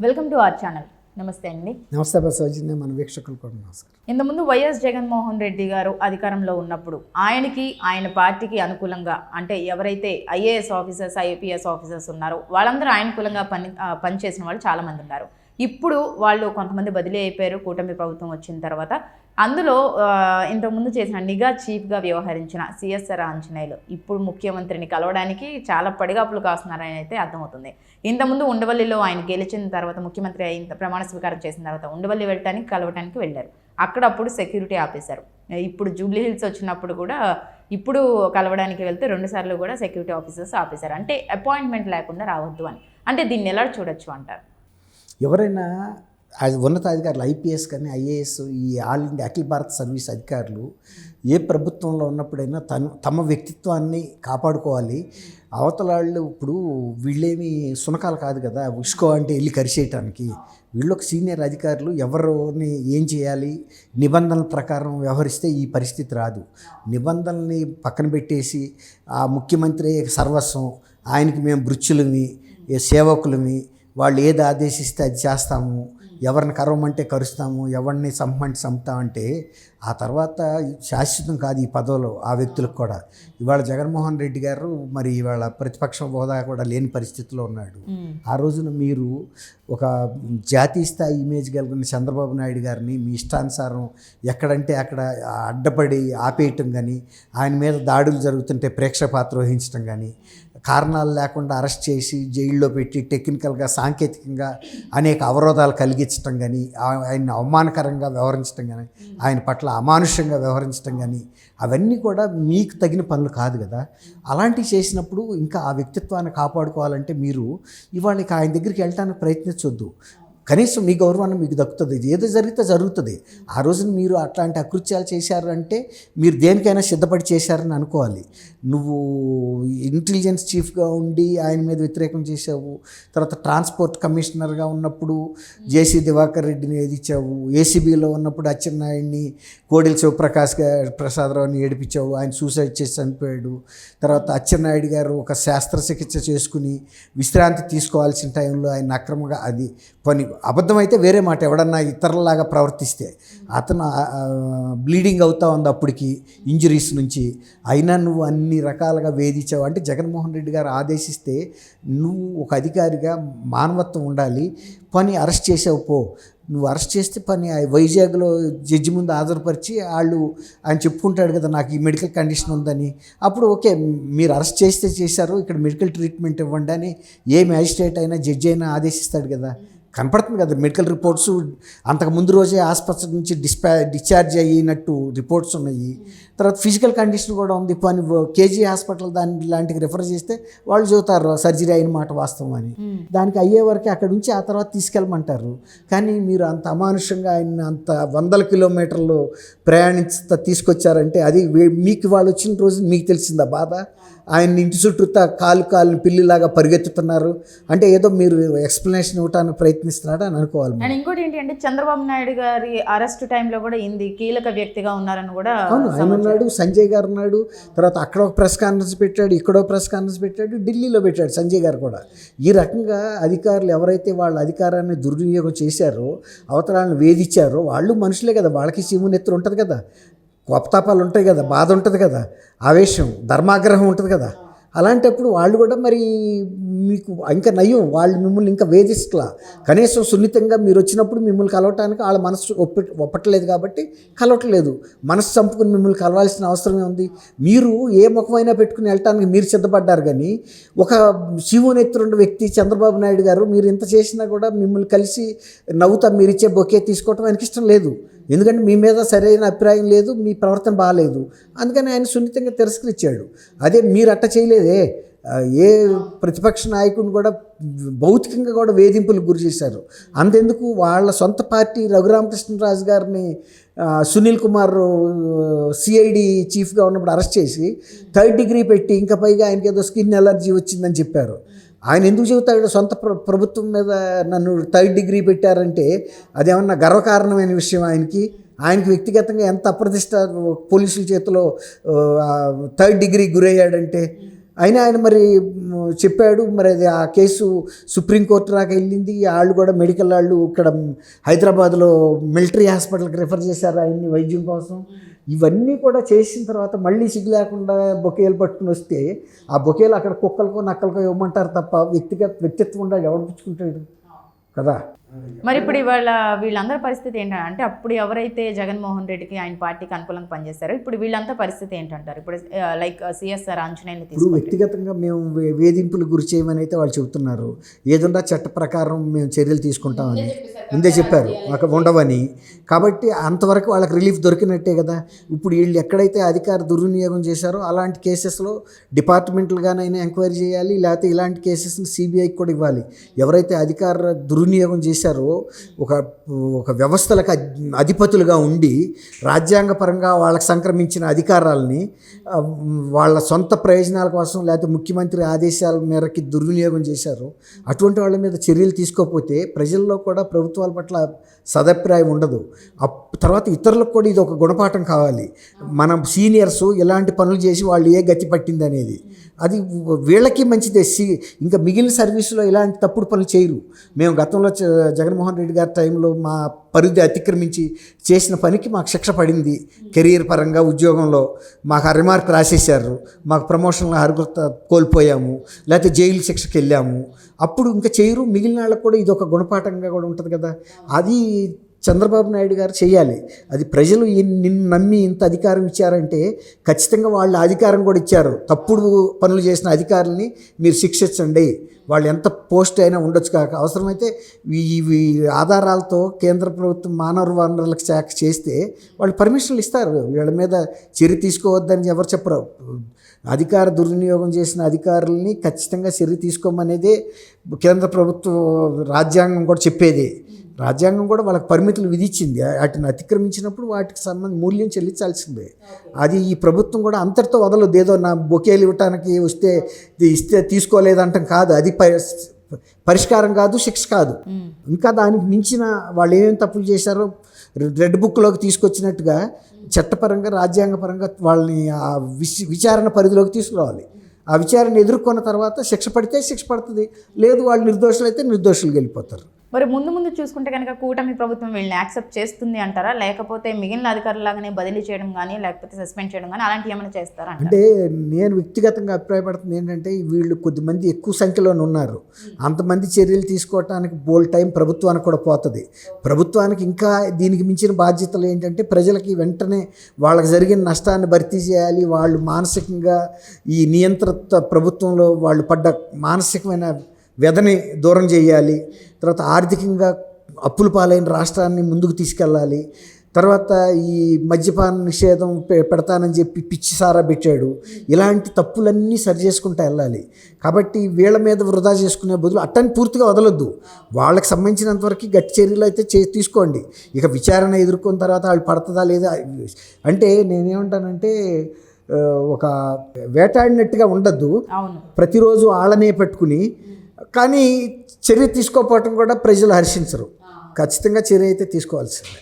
Welcome to our channel. నమస్తే అండి. నమస్తే సౌజన్య, మన వీక్షకులు కూడా నమస్కారం. ఇంతకుముందు వైఎస్ జగన్మోహన్ రెడ్డి గారు అధికారంలో ఉన్నప్పుడు ఆయన పార్టీకి అనుకూలంగా అంటే ఎవరైతే ఐఏఎస్ ఆఫీసర్స్ ఐపీఎస్ ఆఫీసర్స్ ఉన్నారో వాళ్ళందరూ అనుకూలంగా పనిచేసిన వాళ్ళు చాలామంది ఉన్నారు. ఇప్పుడు వాళ్ళు కొంతమంది బదిలీ అయిపోయారు కూటమి ప్రభుత్వం వచ్చిన తర్వాత. అందులో ఇంతకుముందు చేసిన నిఘా చీఫ్గా వ్యవహరించిన సిఎస్ఆర్ ఆంజనేయులు ఇప్పుడు ముఖ్యమంత్రిని కలవడానికి చాలా పడిగాపులు కాస్తున్నారని అయితే అర్థమవుతుంది. ఇంతకుముందు ఉండవల్లిలో ఆయన గెలిచిన తర్వాత ముఖ్యమంత్రి అయిన ప్రమాణ స్వీకారం చేసిన తర్వాత ఉండవల్లి కలవటానికి వెళ్ళారు. అప్పుడు సెక్యూరిటీ ఆపేశారు. ఇప్పుడు జూబ్లీ హిల్స్ వచ్చినప్పుడు కూడా ఇప్పుడు కలవడానికి వెళ్తే 2 సార్లు కూడా సెక్యూరిటీ ఆఫీసర్స్ ఆపేశారు. అంటే అపాయింట్మెంట్ లేకుండా రావద్దు అని. అంటే దీన్ని ఎలా చూడొచ్చు అంటారు? ఎవరైనా ఉన్నతాధికారులు ఐపీఎస్ కానీ ఐఏఎస్ ఈ ఆల్ ఇండియా అఖిల భారత సర్వీస్ అధికారులు ఏ ప్రభుత్వంలో ఉన్నప్పుడైనా తమ వ్యక్తిత్వాన్ని కాపాడుకోవాలి. అవతలాళ్ళు ఇప్పుడు వీళ్ళేమి సునకాలు కాదు కదా, ఉష్కో అంటే వెళ్ళి కరిచేయటానికి. వీళ్ళొక సీనియర్ అధికారులు ఎవరిని ఏం చేయాలి, నిబంధనల ప్రకారం వ్యవహరిస్తే ఈ పరిస్థితి రాదు. నిబంధనల్ని పక్కన పెట్టేసి ఆ ముఖ్యమంత్రి సర్వస్వం, ఆయనకి మేము భృత్యులమి సేవకులమి, వాళ్ళు ఏది ఆదేశిస్తే అది చేస్తాము, ఎవరిని కరవమంటే కరుస్తాము, ఎవరిని చంపమంటే చంపుతామంటే ఆ తర్వాత శాశ్వతం కాదు ఈ పదవులు ఆ వ్యక్తులకు కూడా. ఇవాళ జగన్మోహన్ రెడ్డి గారు మరి ఇవాళ ప్రతిపక్ష హోదా కూడా లేని పరిస్థితిలో ఉన్నాడు. ఆ రోజున మీరు ఒక జాతీయ స్థాయి ఇమేజ్ కలిగిన చంద్రబాబు నాయుడు గారిని మీ ఇష్టానుసారం ఎక్కడంటే అక్కడ అడ్డపడి ఆపేయటం కానీ, ఆయన మీద దాడులు జరుగుతుంటే ప్రేక్షక పాత్ర వహించడం కానీ, కారణాలు లేకుండా అరెస్ట్ చేసి జైల్లో పెట్టి టెక్నికల్గా సాంకేతికంగా అనేక అవరోధాలు కలిగించడం కానీ, ఆయన్ని అవమానకరంగా వ్యవహరించడం కానీ, ఆయన పట్ల అమానుషంగా వ్యవహరించడం కానీ, అవన్నీ కూడా మీకు తగిన పనులు కాదు కదా. అలాంటివి చేసినప్పుడు ఇంకా ఆ వ్యక్తిత్వాన్ని కాపాడుకోవాలంటే మీరు ఇవాళ ఆయన దగ్గరికి వెళ్ళడానికి ప్రయత్నించొద్దు. కనీసం మీ గౌరవాన్ని మీకు దక్కుతుంది. ఏదో జరిగితే జరుగుతుంది. ఆ రోజున మీరు అట్లాంటి అకృత్యాలు చేశారు అంటే మీరు దేనికైనా సిద్ధపడి చేశారని అనుకోవాలి. నువ్వు ఇంటెలిజెన్స్ చీఫ్గా ఉండి ఆయన మీద వ్యతిరేకం చేసావు, తర్వాత ట్రాన్స్పోర్ట్ కమిషనర్గా ఉన్నప్పుడు జేసీ దివాకర్ రెడ్డిని ఏదిచ్చావు, ఏసీబీలో ఉన్నప్పుడు అచ్చెన్నాయుడిని కోడెల శివప్రకాష్ ప్రసాదరావుని ఏడిపించావు, ఆయన సూసైడ్ చేసి చనిపోయాడు. తర్వాత అచ్చెన్నాయుడు గారు ఒక శస్త్రచికిత్స చేసుకుని విశ్రాంతి తీసుకోవాల్సిన టైంలో ఆయన అక్రమంగా అది పని అబద్ధమైతే వేరే మాట, ఎవడన్నా ఇతరులాగా ప్రవర్తిస్తే అతను బ్లీడింగ్ అవుతా ఉంది అప్పటికి ఇంజరీస్ నుంచి, అయినా నువ్వు అన్ని రకాలుగా వేధించావు. అంటే జగన్మోహన్ రెడ్డి గారు ఆదేశిస్తే నువ్వు ఒక అధికారిగా మానవత్వం ఉండాలి. పని అరెస్ట్ చేసావు పో, నువ్వు అరెస్ట్ చేస్తే పని వైజాగ్లో జడ్జి ముందు హాజరుపరిచి ఆయన చెప్పుకుంటాడు కదా నాకు ఈ మెడికల్ కండిషన్ ఉందని. అప్పుడు ఓకే, మీరు అరెస్ట్ చేస్తే చేశారు, ఇక్కడ మెడికల్ ట్రీట్మెంట్ ఇవ్వండి అని ఏ మ్యాజిస్ట్రేట్ అయినా జడ్జి అయినా ఆదేశిస్తాడు కదా. కనపడుతుంది కదా మెడికల్ రిపోర్ట్స్, అంతకు ముందు రోజే ఆసుపత్రి నుంచి డిశ్చార్జ్ అయినట్టు రిపోర్ట్స్ ఉన్నాయి. తర్వాత ఫిజికల్ కండిషన్ కూడా ఉంది. పని కేజీ హాస్పిటల్ లాంటివి రిఫర్ చేస్తే వాళ్ళు చెబుతారు సర్జరీ అయిన మాట వాస్తవం అని. దానికి అయ్యే వరకు అక్కడ నుంచి ఆ తర్వాత తీసుకెళ్ళమంటారు. కానీ మీరు అంత అమానుషంగా ఆయన అంత 100 కిలోమీటర్లు తీసుకొచ్చారంటే అది మీకు వాళ్ళు వచ్చిన రోజు మీకు తెలిసిందా బాధ? ఆయన ఇంటి చుట్టూ కాలు పిల్లిలాగా పరిగెత్తుతున్నారు అంటే ఏదో మీరు ఎక్స్ప్లెనేషన్ ఇవ్వడానికి ప్రయత్నిస్తున్నాడు అని అనుకోవాలి. అండ్ ఇంకోటి ఏంటి అంటే చంద్రబాబు నాయుడు గారి అరెస్ట్ టైంలో కూడా కీలక వ్యక్తిగా ఉన్నారని కూడా ఆయన ఉన్నాడు, సంజయ్ గారు ఉన్నాడు. తర్వాత అక్కడ ఒక ప్రెస్ కాన్ఫరెన్స్ పెట్టాడు, ఇక్కడ ప్రెస్ కాన్ఫరెన్స్ పెట్టాడు, ఢిల్లీలో పెట్టాడు సంజయ్ గారు కూడా. ఈ రకంగా అధికారులు ఎవరైతే వాళ్ళ అధికారాన్ని దుర్వినియోగం చేశారో, అవతరాలను వేధించారో వాళ్ళు మనుషులే కదా, వాళ్ళకి శివునెత్తురు ఉంటుంది కదా, కోపతాపాలు ఉంటాయి కదా, బాధ ఉంటుంది కదా, ఆవేశం ధర్మాగ్రహం ఉంటుంది కదా. అలాంటప్పుడు వాళ్ళు కూడా మరి మీకు ఇంకా నయ్యం, వాళ్ళు మిమ్మల్ని ఇంకా వేధిస్తలా. కనీసం సున్నితంగా మీరు వచ్చినప్పుడు మిమ్మల్ని కలవటానికి వాళ్ళ మనసు ఒప్పట్లేదు కాబట్టి కలవట్లేదు. మనసు చంపుకుని మిమ్మల్ని కలవాల్సిన అవసరమే ఉంది. మీరు ఏ ముఖమైనా పెట్టుకుని వెళ్ళటానికి మీరు సిద్ధపడ్డారు. కానీ ఒక శివునెత్తురుండ వ్యక్తి చంద్రబాబు నాయుడు గారు మీరు ఇంత చేసినా కూడా మిమ్మల్ని కలిసి నవ్వుతా మీరు ఇచ్చే బొకే తీసుకోవటం ఆయనకి ఇష్టం లేదు. ఎందుకంటే మీ మీద సరైన అభిప్రాయం లేదు, మీ ప్రవర్తన బాగాలేదు. అందుకని ఆయన సున్నితంగా తిరస్కరించాడు. అదే మీరు అట్ట చేయలేదే. ఏ ప్రతిపక్ష నాయకుడిని కూడా భౌతికంగా కూడా వేధింపులకు గురి చేశారు. అంతెందుకు వాళ్ళ సొంత పార్టీ రఘురామకృష్ణరాజు గారిని సునీల్ కుమార్ సిఐడి చీఫ్గా ఉన్నప్పుడు అరెస్ట్ చేసి 3rd డిగ్రీ పెట్టి ఇంకా పైగా ఆయనకి ఏదో స్కిన్ ఎలర్జీ వచ్చిందని చెప్పారు. ఆయన ఎందుకు చెబుతాడు సొంత ప్రభుత్వం మీద నన్ను 3rd డిగ్రీ పెట్టారంటే అదేమన్నా గర్వకారణమైన విషయం ఆయనకి వ్యక్తిగతంగా ఎంత అప్రతిష్ట పోలీసుల చేతిలో 3rd డిగ్రీ గురయ్యాడంటే అయినా ఆయన మరి చెప్పాడు. మరి అది ఆ కేసు సుప్రీంకోర్టు దాకా వెళ్ళింది. వాళ్ళు కూడా మెడికల్ వాళ్ళు ఇక్కడ హైదరాబాద్లో మిలిటరీ హాస్పిటల్కి రిఫర్ చేశారు ఆయన్ని వైద్యం కోసం. ఇవన్నీ కూడా చేసిన తర్వాత మళ్ళీ సిగ్గు లేకుండా బొకేలు పట్టుకుని వస్తే ఆ బొకేలు అక్కడ కుక్కలకో నక్కలకో ఇవ్వమంటారు తప్ప వ్యక్తిత్వం ఉండాలి, ఎవడు పుచ్చుకుంటాడు కదా. మరి ఇప్పుడు ఇవాళ వీళ్ళందరి పరిస్థితి ఏంటంటే, అంటే అప్పుడు ఎవరైతే జగన్మోహన్ రెడ్డికి ఆయన పార్టీకి అనుకూలంగా పనిచేస్తారో ఇప్పుడు వీళ్ళంతా పరిస్థితి ఏంటంటారు? ఇప్పుడు లైక్ సిఎస్ఆర్ ఆంజనేయులు ఇప్పుడు వ్యక్తిగతంగా మేము వేధింపులు గురి చేయమని అయితే వాళ్ళు చెబుతున్నారు. ఏదన్నా చట్ట ప్రకారం మేము చర్యలు తీసుకుంటామని ముందే చెప్పారు, మాకు ఉండవని. కాబట్టి అంతవరకు వాళ్ళకి రిలీఫ్ దొరికినట్టే కదా. ఇప్పుడు వీళ్ళు ఎక్కడైతే అధికార దుర్వినియోగం చేశారో అలాంటి కేసెస్లో డిపార్ట్మెంట్లుగానైనా ఎంక్వైరీ చేయాలి, లేకపోతే ఇలాంటి కేసెస్ని సిబిఐకి కూడా ఇవ్వాలి. ఎవరైతే అధికార దుర్వినియోగం చేశారో ఒక వ్యవస్థలకు అధిపతులుగా ఉండి రాజ్యాంగపరంగా వాళ్ళకి సంక్రమించిన అధికారాలని వాళ్ళ సొంత ప్రయోజనాల కోసం లేకపోతే ముఖ్యమంత్రి ఆదేశాల మేరకి దుర్వినియోగం చేశారు, అటువంటి వాళ్ళ మీద చర్యలు తీసుకోకపోతే ప్రజల్లో కూడా ప్రభుత్వాల పట్ల సదభిప్రాయం ఉండదు. తర్వాత ఇతరులకు కూడా ఇది ఒక గుణపాఠం కావాలి. మనం సీనియర్స్ ఇలాంటి పనులు చేసి వాళ్ళు ఏ గతి పట్టింది అనేది అది వీళ్ళకి మంచిదే. ఇంకా మిగిలిన సర్వీసులో ఇలాంటి తప్పుడు పనులు చేయరు. మేము గతంలో జగన్మోహన్ రెడ్డి గారి టైంలో మా పరిధి అతిక్రమించి చేసిన పనికి మాకు శిక్ష పడింది. కెరీర్ పరంగా ఉద్యోగంలో మాకు రిమార్క్ రాసేసారు, మాకు ప్రమోషన్లో అర్హత కోల్పోయాము, లేకపోతే జైలు శిక్షకి వెళ్ళాము. అప్పుడు ఇంకా చేయరు. మిగిలిన వాళ్ళకు కూడా ఇది ఒక గుణపాఠంగా కూడా ఉంటుంది కదా. అది చంద్రబాబు నాయుడు గారు చేయాలి. అది ప్రజలు నిన్ను నమ్మి ఇంత అధికారం ఇచ్చారంటే ఖచ్చితంగా వాళ్ళు అధికారం కూడా ఇచ్చారు. తప్పుడు పనులు చేసిన అధికారులని మీరు శిక్షించండి, వాళ్ళు ఎంత పోస్ట్ అయినా ఉండొచ్చు కాక. అవసరమైతే ఇవి ఆధారాలతో కేంద్ర ప్రభుత్వం మానవ వనరులకు శాఖ చేస్తే వాళ్ళు పర్మిషన్లు ఇస్తారు. వీళ్ళ మీద చర్య తీసుకోవద్దని ఎవరు చెప్పరు. అధికార దుర్వినియోగం చేసిన అధికారులని ఖచ్చితంగా చర్య తీసుకోమనేదే కేంద్ర ప్రభుత్వం రాజ్యాంగం కూడా చెప్పేది. రాజ్యాంగం కూడా వాళ్ళకి పరిమితులు విధించింది. వాటిని అతిక్రమించినప్పుడు వాటికి మూల్యం చెల్లించాల్సిందే. అది ఈ ప్రభుత్వం కూడా అంతటితో వదలదు. ఏదో నా బొకేలు ఇవ్వటానికి ఇస్తే తీసుకోలేదంటాం కాదు. అది పరిష్కారం కాదు, శిక్ష కాదు. ఇంకా దానికి మించిన వాళ్ళు ఏమేమి తప్పులు చేశారో రెడ్ బుక్లోకి తీసుకొచ్చినట్టుగా చట్టపరంగా రాజ్యాంగపరంగా వాళ్ళని ఆ విచారణ పరిధిలోకి తీసుకురావాలి. ఆ విచారణ ఎదుర్కొన్న తర్వాత శిక్ష పడితే శిక్ష పడుతుంది, లేదు వాళ్ళు నిర్దోషులైతే నిర్దోషులు వెళ్ళిపోతారు. మరి ముందు చూసుకుంటే కనుక కూటమి ప్రభుత్వం వీళ్ళని యాక్సెప్ట్ చేస్తుంది అంటారా, లేకపోతే మిగిలిన అధికారులాగానే బదిలీ చేయడం కానీ లేకపోతే సస్పెండ్ చేయడం కానీ అలాంటివి ఏమైనా చేస్తారా? అంటే నేను వ్యక్తిగతంగా అభిప్రాయపడుతుంది ఏంటంటే వీళ్ళు కొద్దిమంది ఎక్కువ సంఖ్యలోనే ఉన్నారు. అంతమంది చర్యలు తీసుకోవటానికి బోల్డ్ టైం ప్రభుత్వానికి కూడా పోతుంది. ప్రభుత్వానికి ఇంకా దీనికి మించిన బాధ్యతలు ఏంటంటే ప్రజలకి వెంటనే వాళ్ళకి జరిగిన నష్టాన్ని భర్తీ చేయాలి. వాళ్ళు మానసికంగా ఈ నియంత్రిత ప్రభుత్వంలో వాళ్ళు పడ్డ మానసికమైన వ్యధని దూరం చేయాలి. తర్వాత ఆర్థికంగా అప్పుల పాలైన రాష్ట్రాన్ని ముందుకు తీసుకెళ్ళాలి. తర్వాత ఈ మద్యపాన నిషేధం పెడతానని చెప్పి పిచ్చి సారా పెట్టాడు. ఇలాంటి తప్పులన్నీ సరి చేసుకుంటూ వెళ్ళాలి. కాబట్టి వీళ్ళ మీద వృధా చేసుకునే బదులు అట్టని పూర్తిగా వదలొద్దు. వాళ్ళకి సంబంధించినంతవరకు గట్టి చర్యలు అయితే తీసుకోండి. ఇక విచారణ ఎదుర్కొన్న తర్వాత వాళ్ళు పడుతుందా లేదా అంటే నేనేమంటానంటే ఒక వేటాడినట్టుగా ఉండద్దు. ప్రతిరోజు వాళ్ళనే పెట్టుకుని కానీ చర్య తీసుకోకపోవటం కూడా ప్రజలు హర్షించరు. ఖచ్చితంగా చర్య అయితే తీసుకోవాల్సిందే.